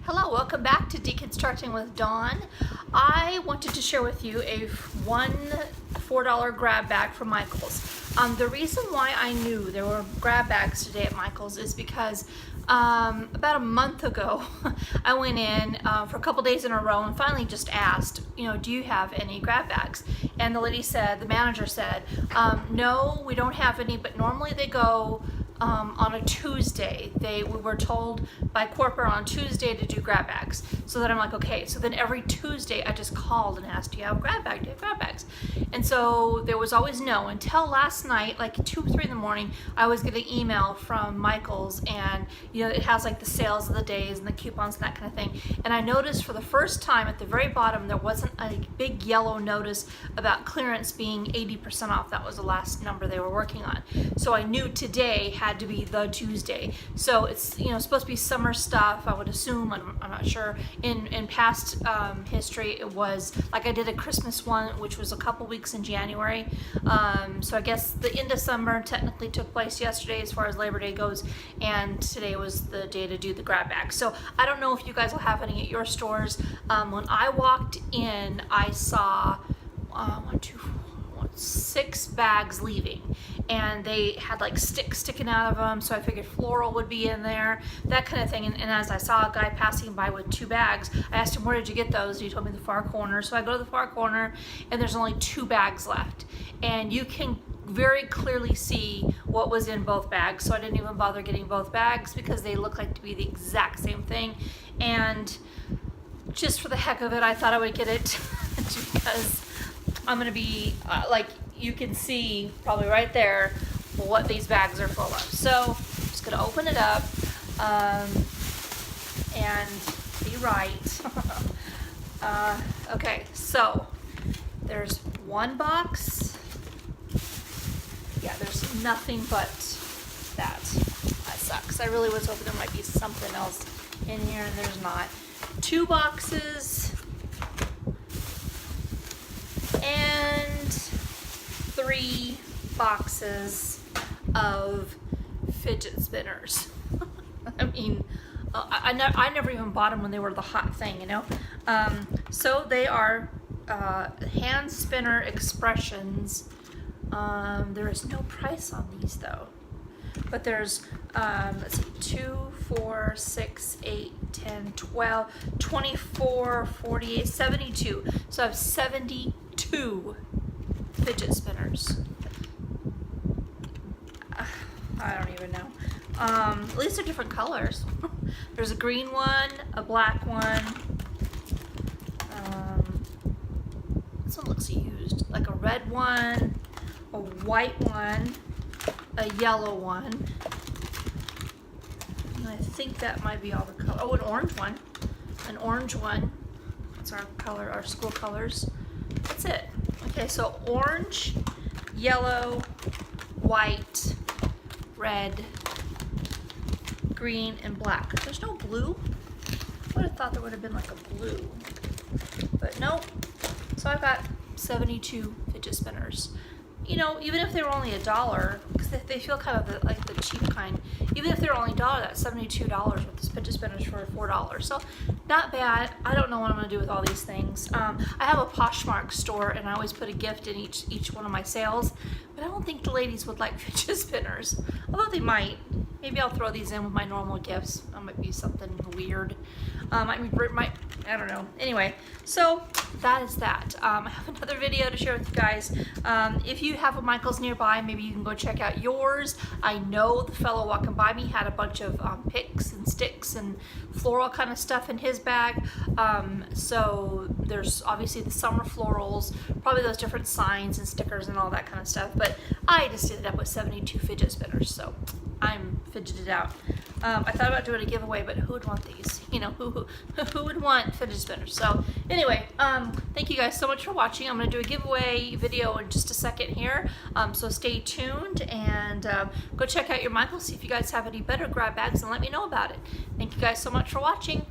Hello, welcome back to Deconstructing with Dawn. I wanted to share with you a one $4 grab bag from Michaels. The reason why I knew there were grab bags today at Michaels is because about a month ago I went in for a couple days in a row and finally just asked, do you have any grab bags? And the lady said, the manager said, no, we don't have any, but normally they go on a Tuesday. We were told by corporate on Tuesday to do grab bags. So then I'm like, okay. So then every Tuesday I just called and asked, do you have a grab bag? Do you have grab bags? And so there was always no, until last night, like 2 or 3 in the morning, I was getting an email from Michaels, and it has like the sales of the days and the coupons and that kind of thing. And I noticed for the first time at the very bottom, there wasn't a big yellow notice about clearance being 80% off. That was the last number they were working on. So I knew today had to be the Tuesday. So it's supposed to be summer stuff, I would assume. I'm not sure. In past history, it was like I did a Christmas one, which was a couple weeks in January. So I guess the end of summer technically took place yesterday as far as Labor Day goes, and today was the day to do the grab bag. So I don't know if you guys will have any at your stores. When I walked in, I saw 6 bags leaving, and they had like sticks sticking out of them, so I figured floral would be in there, that kind of thing. And as I saw a guy passing by with 2 bags, I asked him, where did you get those? And he told me the far corner. So I go to the far corner, and there's only 2 bags left, and you can very clearly see what was in both bags. So I didn't even bother getting both bags because they look like to be the exact same thing. And just for the heck of it, I thought I would get it because I'm gonna be like, you can see probably right there what these bags are full of. So I'm just gonna open it up and be right. Okay, so there's 1 box. Yeah, there's nothing but that. That sucks. I really was hoping there might be something else in here, and there's not. 2 boxes and 3 boxes of fidget spinners. I mean, I never even bought them when they were the hot thing, So they are hand spinner expressions. There is no price on these though, but there's let's see, 2, 4, 6, 8, 10, 12, 24, 48, 72. So I have 72 fidget spinners. I don't even know. At least they're different colors. There's a green one, a black one. This one looks used. Like a red one, a white one, a yellow one. And I think that might be all the color. Oh, an orange one. An orange one. That's our color, our school colors. That's it. Okay, so orange, yellow, white, red, green, and black. There's no blue. I would have thought there would have been like a blue, but nope. So I've got 72 fidget spinners. Even if they were only $1, because they feel kind of like the cheap kind. Even if they're only $1, that's $72 with the fidget spinners for $4. So not bad. I don't know what I'm going to do with all these things. I have a Poshmark store, and I always put a gift in each one of my sales. But I don't think the ladies would like fidget spinners, although they might. Maybe I'll throw these in with my normal gifts. That might be something weird. I don't know. Anyway, so that is that. I have another video to share with you guys. If you have a Michaels nearby, maybe you can go check out yours. I know the fellow walking by me had a bunch of picks and sticks and floral kind of stuff in his bag. So there's obviously the summer florals, probably those different signs and stickers and all that kind of stuff. But I just ended up with 72 fidget spinners, so I'm fidgeted out. I thought about doing a giveaway, but who would want these? Who would want fidget spinners? So anyway, thank you guys so much for watching. I'm going to do a giveaway video in just a second here, so stay tuned and go check out your Michaels, see if you guys have any better grab bags, and let me know about it. Thank you guys so much for watching.